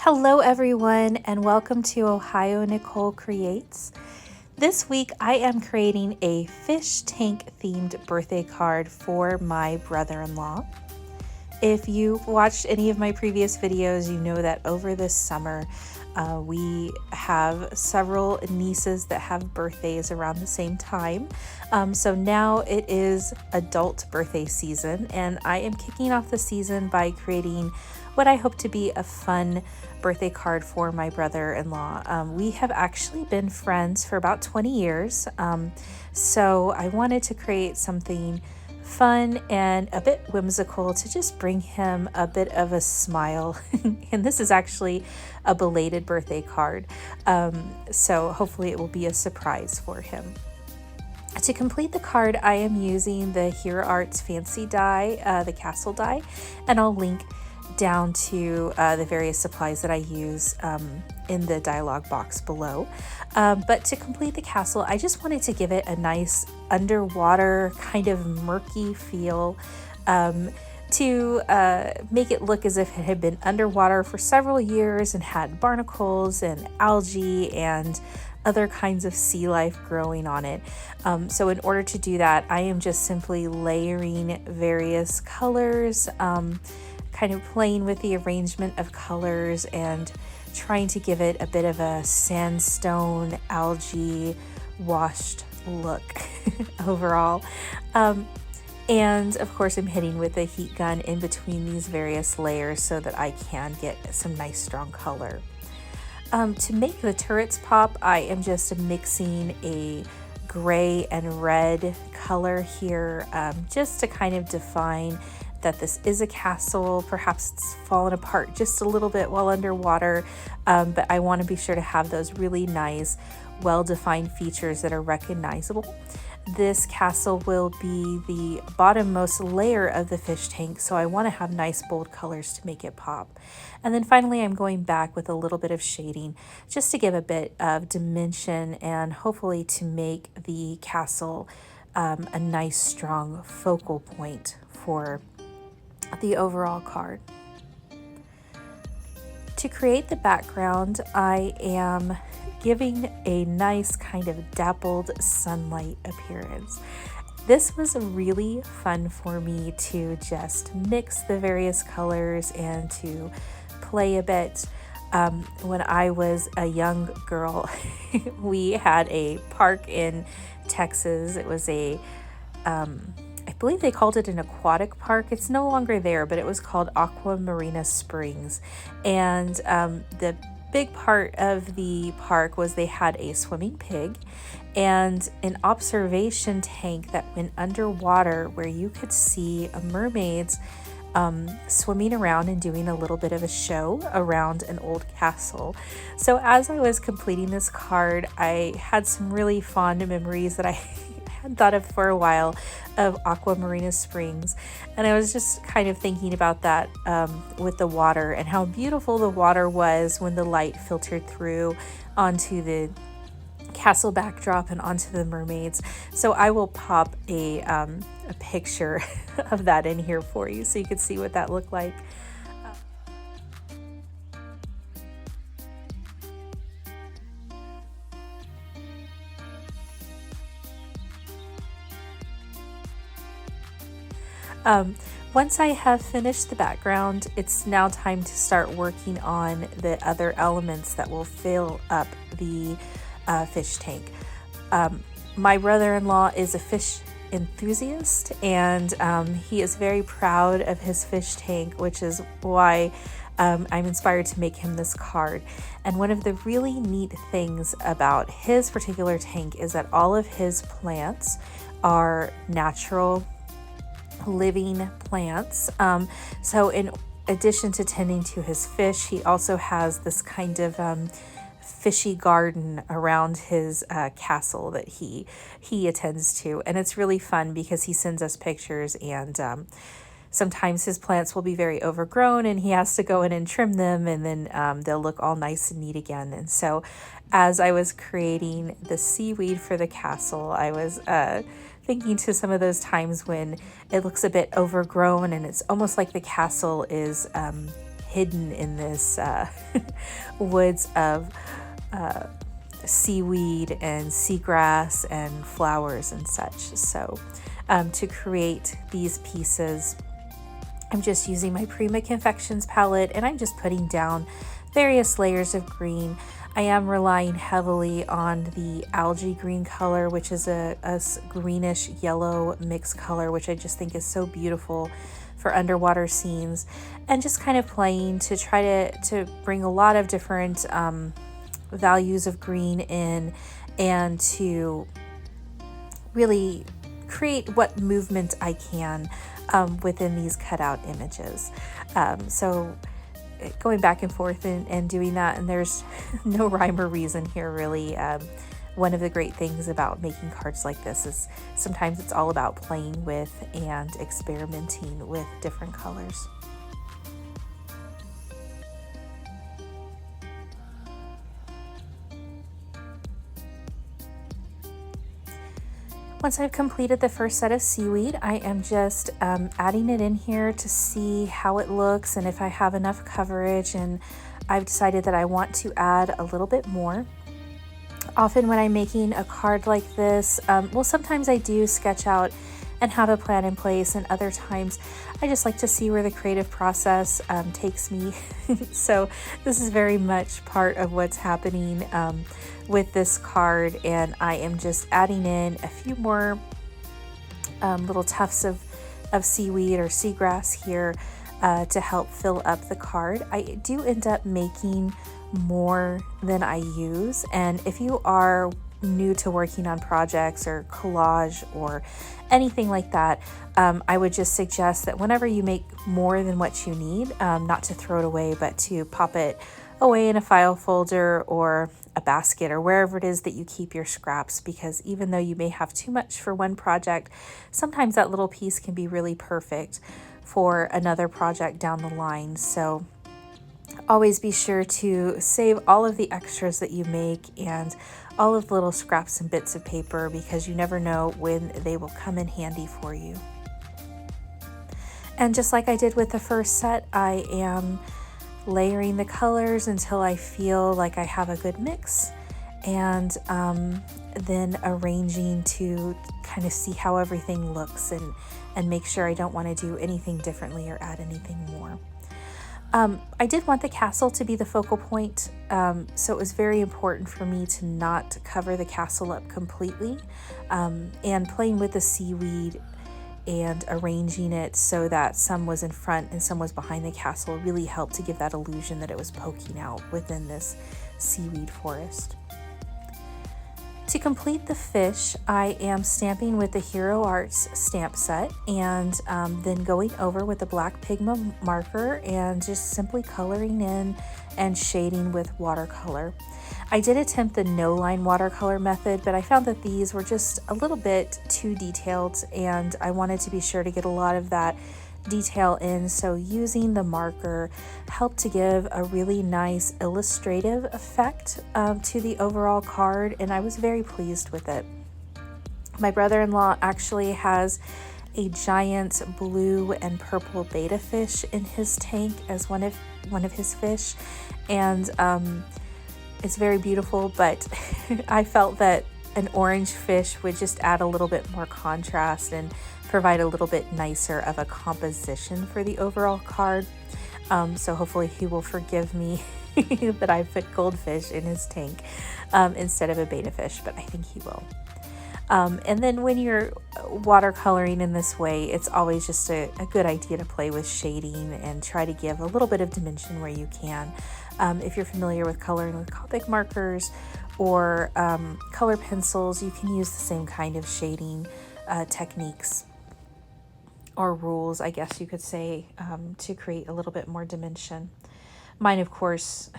Hello everyone and welcome to Ohio Nicole Creates. This week I am creating a fish tank themed birthday card for my brother-in-law. If you've watched any of my previous videos, you know that over this summer we have several nieces that have birthdays around the same time. So now it is adult birthday season, and I am kicking off the season by creating what I hope to be a fun birthday card for my brother-in-law. We have actually been friends for about 20 years, so I wanted to create something fun and a bit whimsical to just bring him a bit of a smile. And this is actually a belated birthday card, so hopefully it will be a surprise for him. To complete the card, I am using the Hero Arts Fancy die, the castle die, and I'll link down to the various supplies that I use in the dialog box below. But to complete the castle, I just wanted to give it a nice underwater kind of murky feel to make it look as if it had been underwater for several years and had barnacles and algae and other kinds of sea life growing on it. So in order to do that, I am just simply layering various colors, kind of playing with the arrangement of colors and trying to give it a bit of a sandstone, algae washed look overall. And of course I'm hitting with a heat gun in between these various layers so that I can get some nice strong color. To make the turrets pop, I am just mixing a gray and red color here, just to kind of define that this is a castle. Perhaps it's fallen apart just a little bit while underwater, but I want to be sure to have those really nice, well-defined features that are recognizable. This castle will be the bottommost layer of the fish tank, so I want to have nice bold colors to make it pop. And then finally I'm going back with a little bit of shading just to give a bit of dimension and hopefully to make the castle a nice strong focal point for the overall card. To create the background, I am giving a nice kind of dappled sunlight appearance. This was really fun for me to just mix the various colors and to play a bit. When I was a young girl, we had a park in Texas. It was I believe they called it an aquatic park. It's no longer there, but it was called Aqua Marina Springs. And the big part of the park was they had a swimming pig and an observation tank that went underwater where you could see mermaids swimming around and doing a little bit of a show around an old castle. So as I was completing this card, I had some really fond memories that I had thought of for a while of Aqua Marina Springs, and I was just kind of thinking about that with the water and how beautiful the water was when the light filtered through onto the castle backdrop and onto the mermaids. So I will pop a picture of that in here for you so you can see what that looked like. Once I have finished the background, it's now time to start working on the other elements that will fill up the fish tank. My brother-in-law is a fish enthusiast, and he is very proud of his fish tank, which is why I'm inspired to make him this card. And one of the really neat things about his particular tank is that all of his plants are natural living plants. So in addition to tending to his fish, he also has this kind of fishy garden around his castle that he attends to, and it's really fun because he sends us pictures, and sometimes his plants will be very overgrown and he has to go in and trim them, and then they'll look all nice and neat again. And so as I was creating the seaweed for the castle, I was thinking to some of those times when it looks a bit overgrown and it's almost like the castle is hidden in this woods of seaweed and seagrass and flowers and such. So to create these pieces, I'm just using my Prima Confections palette, and I'm just putting down various layers of green. I am relying heavily on the algae green color, which is a greenish yellow mixed color, which I just think is so beautiful for underwater scenes, and just kind of playing to try to bring a lot of different values of green in, and to really create what movement I can within these cutout images. So going back and forth and doing that, and there's no rhyme or reason here really. One of the great things about making cards like this is sometimes it's all about playing with and experimenting with different colors. Once I've completed the first set of seaweed, I am just adding it in here to see how it looks and if I have enough coverage, and I've decided that I want to add a little bit more. Often when I'm making a card like this, well, sometimes I do sketch out and have a plan in place, and other times I just like to see where the creative process takes me. So this is very much part of what's happening with this card, and I am just adding in a few more little tufts of seaweed or seagrass here to help fill up the card. I do end up making more than I use, and if you are new to working on projects or collage or anything like that, I would just suggest that whenever you make more than what you need, not to throw it away, but to pop it away in a file folder or a basket or wherever it is that you keep your scraps, because even though you may have too much for one project, sometimes that little piece can be really perfect for another project down the line. So always be sure to save all of the extras that you make and all of the little scraps and bits of paper, because you never know when they will come in handy for you. And just like I did with the first set, I am layering the colors until I feel like I have a good mix, and then arranging to kind of see how everything looks and make sure I don't want to do anything differently or add anything more. I did want the castle to be the focal point, so it was very important for me to not cover the castle up completely, and playing with the seaweed and arranging it so that some was in front and some was behind the castle really helped to give that illusion that it was poking out within this seaweed forest. To complete the fish, I am stamping with the Hero Arts stamp set, and then going over with the black Pigma marker and just simply coloring in and shading with watercolor. I did attempt the no-line watercolor method, but I found that these were just a little bit too detailed, and I wanted to be sure to get a lot of that detail in, so using the marker helped to give a really nice illustrative effect to the overall card, and I was very pleased with it. My brother-in-law actually has a giant blue and purple betta fish in his tank as one of his fish, and it's very beautiful, but I felt that an orange fish would just add a little bit more contrast and provide a little bit nicer of a composition for the overall card. So hopefully he will forgive me that I put goldfish in his tank instead of a betta fish, but I think he will. And then when you're watercoloring in this way, it's always just a good idea to play with shading and try to give a little bit of dimension where you can. If you're familiar with coloring with Copic markers or color pencils, you can use the same kind of shading techniques or rules, I guess you could say, to create a little bit more dimension. Mine, of course,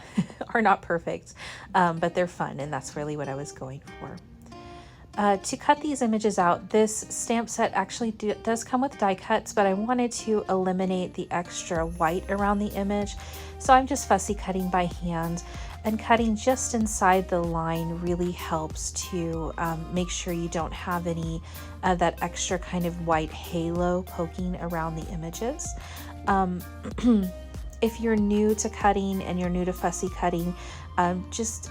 are not perfect, but they're fun, and that's really what I was going for. To cut these images out, this stamp set actually does come with die cuts, but I wanted to eliminate the extra white around the image, so I'm just fussy cutting by hand, and cutting just inside the line really helps to make sure you don't have any of that extra kind of white halo poking around the images. if you're new to cutting and you're new to fussy cutting, just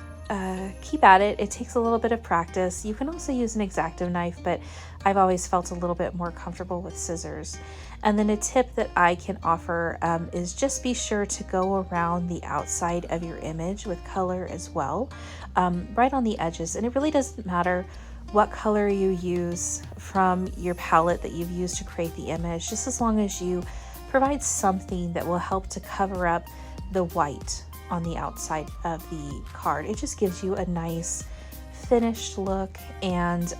keep at it. It takes a little bit of practice. You can also use an X-Acto knife, but I've always felt a little bit more comfortable with scissors. And then a tip that I can offer is just be sure to go around the outside of your image with color as well, right on the edges. And it really doesn't matter what color you use from your palette that you've used to create the image, just as long as you provide something that will help to cover up the white on the outside of the card. It just gives you a nice finished look. And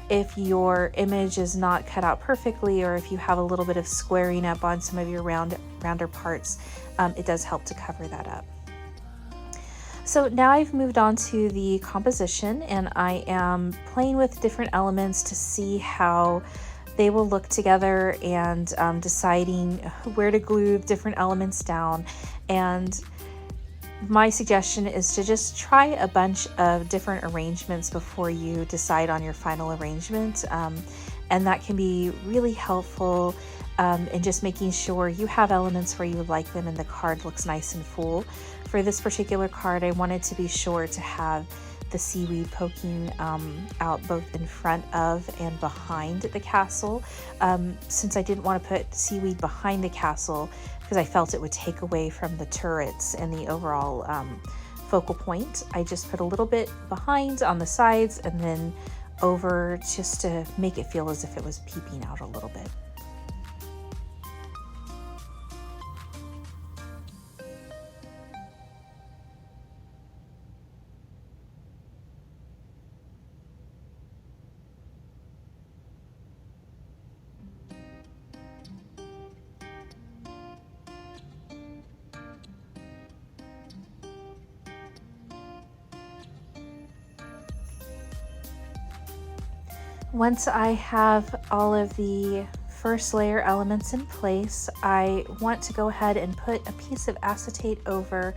if your image is not cut out perfectly, or if you have a little bit of squaring up on some of your rounder parts, it does help to cover that up. So now I've moved on to the composition, and I am playing with different elements to see how they will look together, and deciding where to glue different elements down. And my suggestion is to just try a bunch of different arrangements before you decide on your final arrangement. And that can be really helpful in just making sure you have elements where you would like them and the card looks nice and full. For this particular card, I wanted to be sure to have the seaweed poking out both in front of and behind the castle. Since I didn't want to put seaweed behind the castle, because I felt it would take away from the turrets and the overall focal point, I just put a little bit behind on the sides and then over, just to make it feel as if it was peeping out a little bit. Once I have all of the first layer elements in place, I want to go ahead and put a piece of acetate over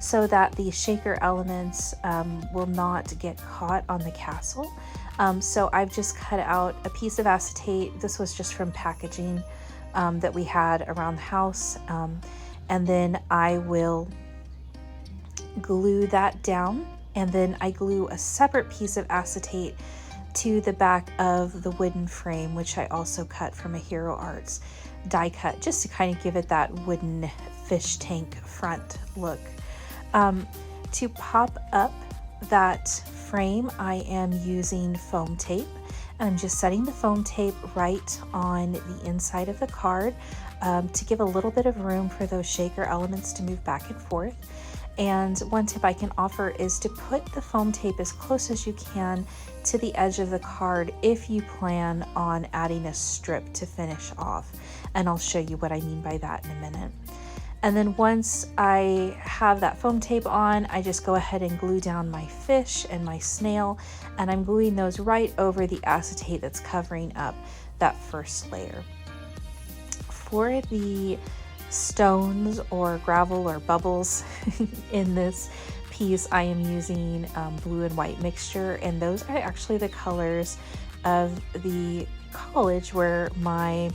so that the shaker elements will not get caught on the castle. So I've just cut out a piece of acetate. This was just from packaging that we had around the house. And then I will glue that down, and then I glue a separate piece of acetate to the back of the wooden frame, which I also cut from a Hero Arts die cut, just to kind of give it that wooden fish tank front look. To pop up that frame, I am using foam tape, and I'm just setting the foam tape right on the inside of the card to give a little bit of room for those shaker elements to move back and forth. And one tip I can offer is to put the foam tape as close as you can to the edge of the card if you plan on adding a strip to finish off. And I'll show you what I mean by that in a minute. And then once I have that foam tape on, I just go ahead and glue down my fish and my snail, and I'm gluing those right over the acetate that's covering up that first layer. For the stones or gravel or bubbles in this piece, I am using blue and white mixture, and those are actually the colors of the college where my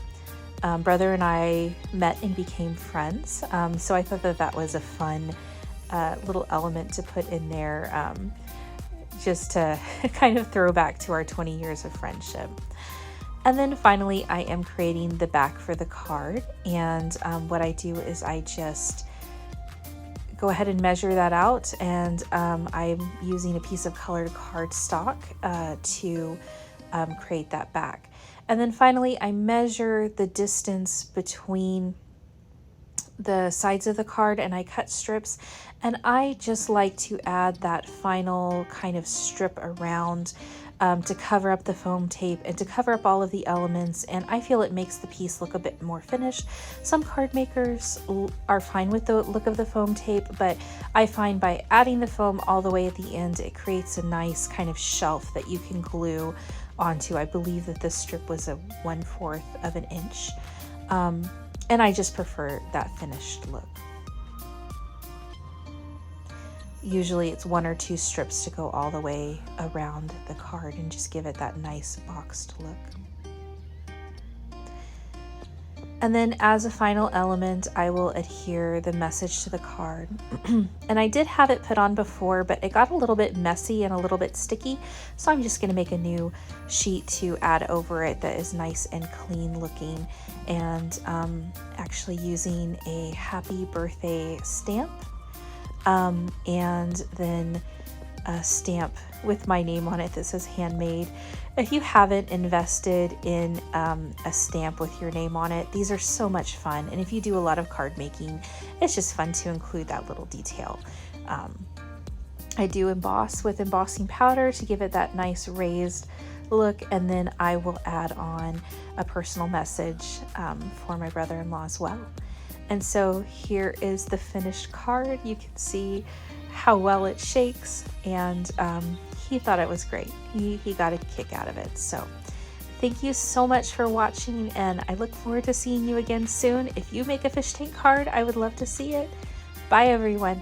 brother and I met and became friends. So I thought that that was a fun little element to put in there, just to kind of throw back to our 20 years of friendship. And then finally, I am creating the back for the card. And what I do is I just go ahead and measure that out. And I'm using a piece of colored cardstock to create that back. And then finally, I measure the distance between the sides of the card and I cut strips. And I just like to add that final kind of strip around to cover up the foam tape and to cover up all of the elements, and I feel it makes the piece look a bit more finished. Some card makers are fine with the look of the foam tape, but I find by adding the foam all the way at the end, it creates a nice kind of shelf that you can glue onto. I believe that this strip was a 1/4 of an inch, and I just prefer that finished look. Usually it's 1 or 2 strips to go all the way around the card and just give it that nice boxed look. And then as a final element, I will adhere the message to the card. And I did have it put on before, but it got a little bit messy and a little bit sticky. So I'm just gonna make a new sheet to add over it that is nice and clean looking. And actually using a happy birthday stamp. And then a stamp with my name on it that says handmade. If you haven't invested in a stamp with your name on it, these are so much fun. And if you do a lot of card making, it's just fun to include that little detail. I do emboss with embossing powder to give it that nice raised look, and then I will add on a personal message for my brother-in-law as well. And so here is the finished card. You can see how well it shakes, and he thought it was great. He got a kick out of it. So thank you so much for watching, and I look forward to seeing you again soon. If you make a fish tank card, I would love to see it. Bye everyone.